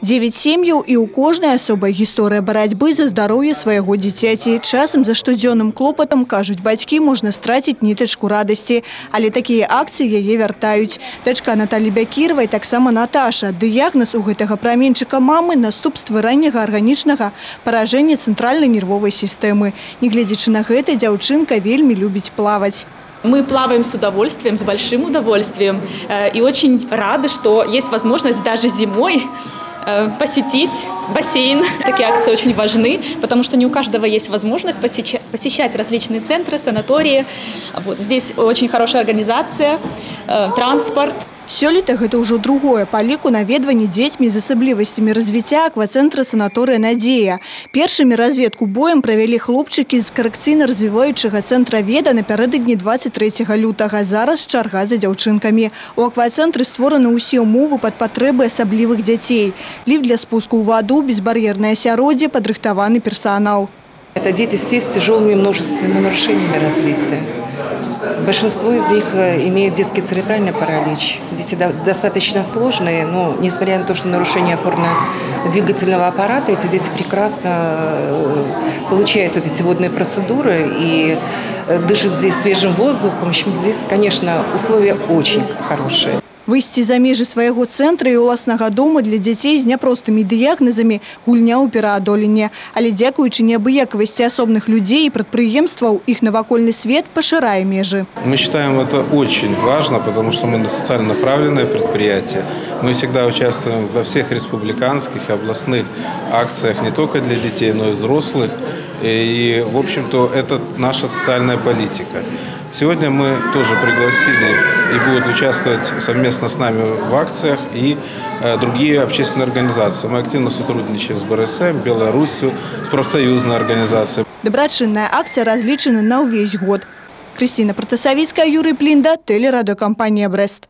9 сем'яў і ў кожнай асобай гісторыя барацьбы за здароўе свайго дзіцяці. Часам за штодзённым клопатам, кажуць бацькі, можна страціць нітачку радасці. Але такія акцыі яе вяртаюць. Дачка Наталі Бякіровай таксама Наташа. Дыягназ у гэтага праменчыка мамы – наступствы ранняга арганічнага паражэння цэнтральнай нервовай сістэмы. Нягледзячы на гэта, дзяўчынка вельмі любіць плаваць. Мы плаваем с удовольствием, с большим удовольствием. И очень рады, что есть возможность даже зимой посетить бассейн. Такие акции очень важны, потому что не у каждого есть возможность посещать различные центры, санатории. Вот здесь очень хорошая организация, транспорт. Сёлета гэта ўжо другое па ліку наведванне дзецьмі з асаблівасцямі развіцця аквацэнтра санаторыя «Надзея». Першымі разведку боем правялі хлопчыкі з карэкцыйна-развіваючага цэнтра «Веда» напярэдадні 23 лютага. Зараз чарга за дзяўчынкамі. У аквацэнтры створаны ўсе ўмовы пад патрэбы асаблівых дзяцей. Ліфт для спуску ў ваду, безбар'ернае асяроддзе, падрыхтаваны персанал. Это дети с тяжелыми множественными нарушениями развития. Большинство из них имеют детский церебральный паралич. Дети достаточно сложные, но несмотря на то, что нарушение опорно-двигательного аппарата, эти дети прекрасно получают вот эти водные процедуры и дышат здесь свежим воздухом. В общем, здесь, конечно, условия очень хорошие. Выйсці за межы свайго цэнтра і ўласнага дома для дзяцей з няпростымі дыягназамі – гульня ў пераадоленне. Але дзякуючы неабыякавасці асобных людзей і прадпрыемстваў, іх навакольны свет пашырае межы. Мы считаем это очень важно, потому что мы социально направленное предприятие. Мы всегда участвуем во всех республиканских и областных акциях не только для детей, но и взрослых. И, в общем-то, это наша социальная политика. Сегодня мы тоже пригласили и будут участвовать совместно с нами в акциях и другие общественные организации. Мы активно сотрудничаем с БРСМ, Беларусью, с профсоюзной организацией. Добрачынная акция различена на увесь год. Кристина Протасовицкая, Юрий Плинда, телерадиокомпания «Брест».